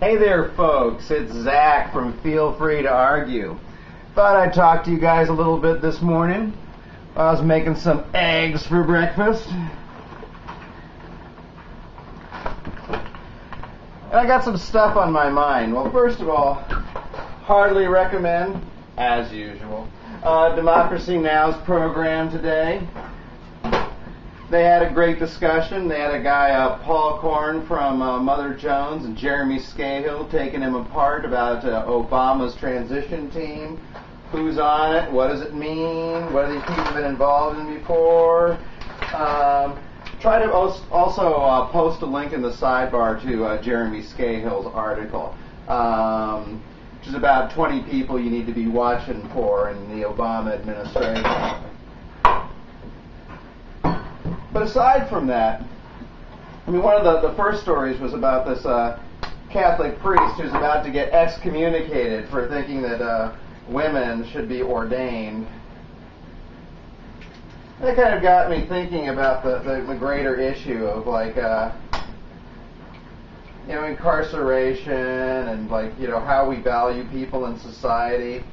Hey there, folks. It's Zach from Feel Free to Argue. Thought I'd talk to you guys a little bit this morning. I was making some eggs for breakfast. And I got some stuff on my mind. Well, first of all, hardly recommend, as usual, Democracy Now!'s program today. They had a great discussion. They had a guy, Paul Korn from Mother Jones, and Jeremy Scahill taking him apart about Obama's transition team. Who's on it? What does it mean? What have these people been involved in before? Try to also post a link in the sidebar to Jeremy Scahill's article, which is about 20 people you need to be watching for in the Obama administration. But aside from that, I mean, one of the first stories was about this Catholic priest who's about to get excommunicated for thinking that women should be ordained. That kind of got me thinking about the greater issue of, like, incarceration and, like, how we value people in society.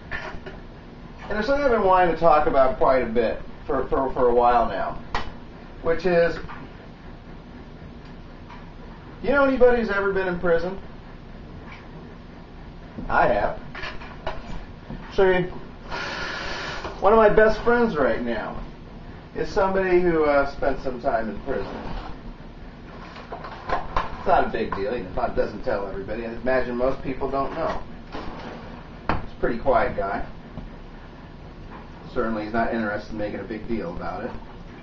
And there's something I've been wanting to talk about quite a bit for a while now, which is, you know anybody who's ever been in prison? I have. So one of my best friends right now is somebody who spent some time in prison. It's not a big deal. He doesn't tell everybody. I imagine most people don't know. He's a pretty quiet guy. Certainly he's not interested in making a big deal about it.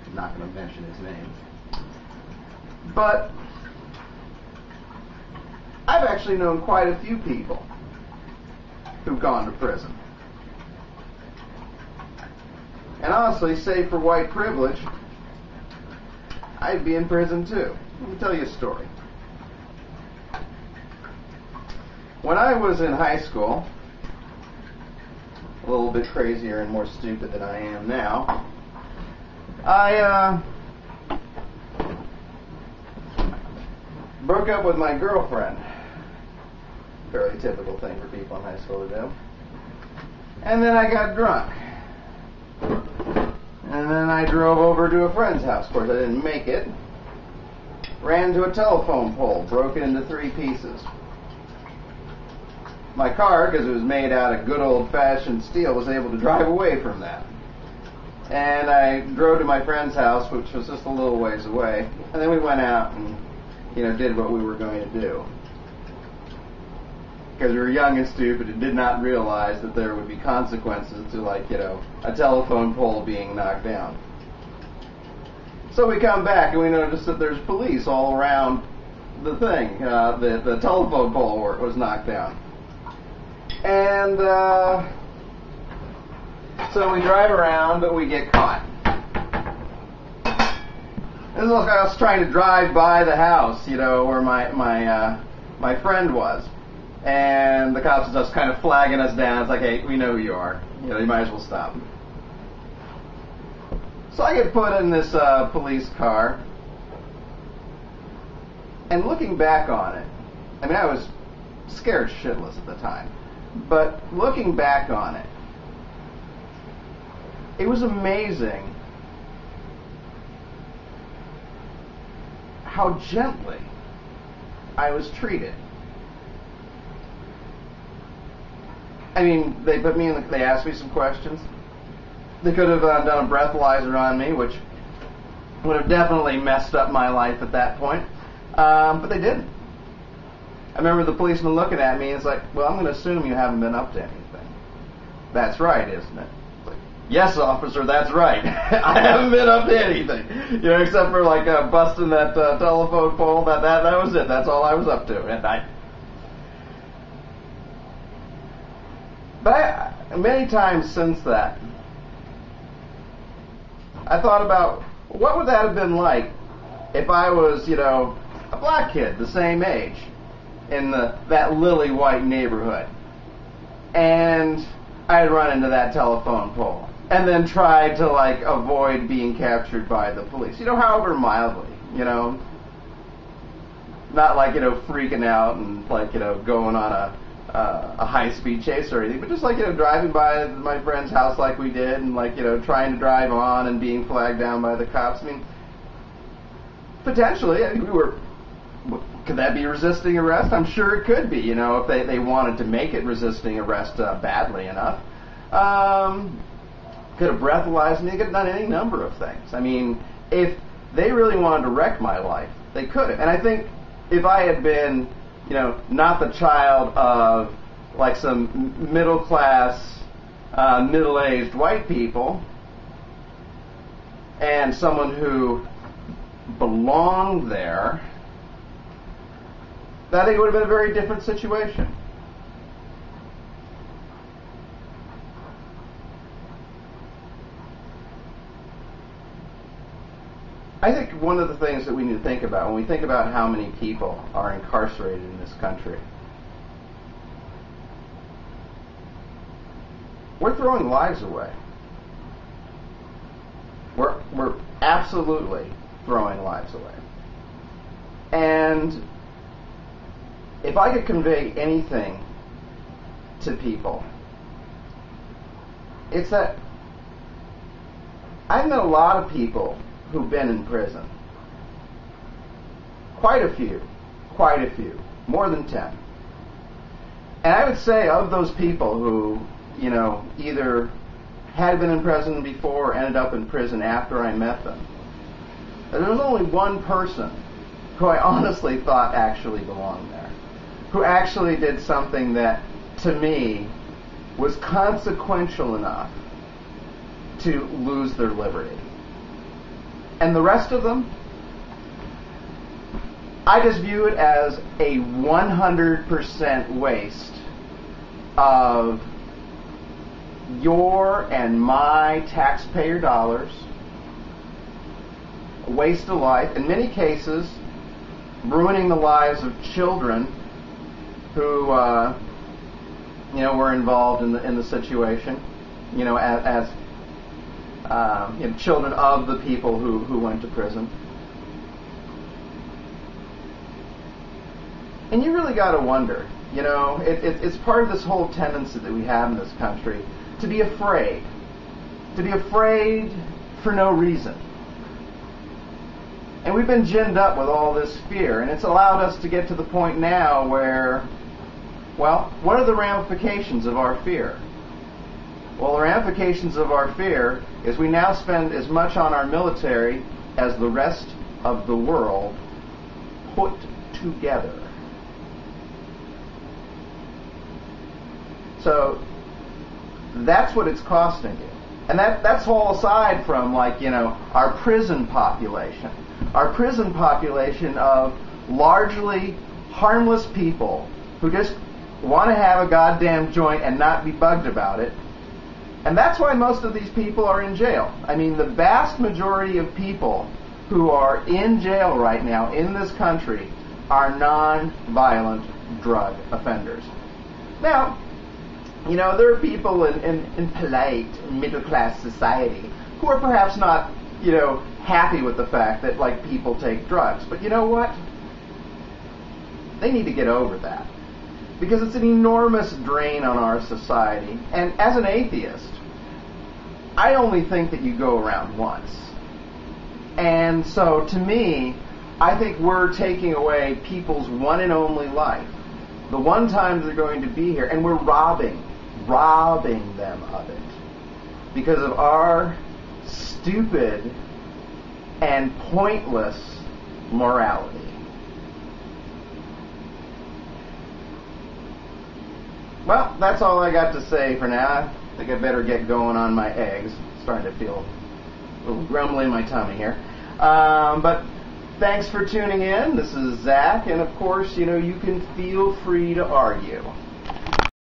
I'm not going to mention his name. But I've actually known quite a few people who've gone to prison. And honestly, save for white privilege, I'd be in prison too. Let me tell you a story. When I was in high school, a little bit crazier and more stupid than I am now, I broke up with my girlfriend. Fairly typical thing for people in high school to do. And then I got drunk. And then I drove over to a friend's house. Of course, I didn't make it. Ran into a telephone pole, broke it into 3 pieces. My car, because it was made out of good old-fashioned steel, was able to drive away from that. And I drove to my friend's house, which was just a little ways away. And then we went out and, did what we were going to do. Because we were young and stupid and did not realize that there would be consequences to, a telephone pole being knocked down. So we come back and we notice that there's police all around the thing, the telephone pole where it was knocked down. And so we drive around, but we get caught. This is like I was trying to drive by the house, where my friend was. And the cops are just kind of flagging us down. It's like, hey, we know who you are. You might as well stop. So I get put in this police car. And looking back on it, I mean, I was scared shitless at the time. But looking back on it, it was amazing how gently I was treated. I mean, they put me in. They asked me some questions. They could have done a breathalyzer on me, which would have definitely messed up my life at that point. But they didn't. I remember the policeman looking at me and it's like, well, I'm going to assume you haven't been up to anything. That's right, isn't it? It's like, yes, officer, that's right. I haven't been up to anything. Except for busting that telephone pole. That was it. That's all I was up to at night. But many times since that, I thought about what would that have been like if I was, a black kid the same age in that lily white neighborhood, and I'd run into that telephone pole and then tried to avoid being captured by the police, however mildly, Not like, freaking out and like, going on a high-speed chase or anything, but just like, driving by my friend's house like we did and like, trying to drive on and being flagged down by the cops. I mean, potentially, could that be resisting arrest? I'm sure it could be, if they wanted to make it resisting arrest badly enough. Could have breathalyzed me. They could have done any number of things. I mean, if they really wanted to wreck my life, they could have. And I think if I had been, not the child of like some middle-class, middle-aged white people, and someone who belonged there, I think it would have been a very different situation. I think one of the things that we need to think about when we think about how many people are incarcerated in this country, we're throwing lives away. We're absolutely throwing lives away. And if I could convey anything to people, it's that I've met a lot of people who've been in prison. Quite a few, more than 10. And I would say of those people who, either had been in prison before or ended up in prison after I met them, there was only one person who I honestly thought actually belonged there, who actually did something that, to me, was consequential enough to lose their liberty. And the rest of them, I just view it as a 100% waste of your and my taxpayer dollars, a waste of life, in many cases, ruining the lives of children who, were involved in the situation, as children of the people who went to prison. And you really got to wonder, it's part of this whole tendency that we have in this country to be afraid for no reason. And we've been ginned up with all this fear, and it's allowed us to get to the point now where, well, what are the ramifications of our fear? Well, the ramifications of our fear is we now spend as much on our military as the rest of the world put together. So that's what it's costing you. And that's all aside from, our prison population. Our prison population of largely harmless people who just want to have a goddamn joint and not be bugged about it. And that's why most of these people are in jail. I mean, the vast majority of people who are in jail right now in this country are non-violent drug offenders. Now, there are people in polite middle-class society who are perhaps not, happy with the fact that, people take drugs. But you know what? They need to get over that. Because it's an enormous drain on our society. And as an atheist, I only think that you go around once. And so, to me, I think we're taking away people's one and only life. The one time they're going to be here, and we're robbing them of it. Because of our stupid and pointless morality. Well, that's all I got to say for now. I think I better get going on my eggs. It's starting to feel a little grumbly in my tummy here. But thanks for tuning in. This is Zach, and of course, you can feel free to argue.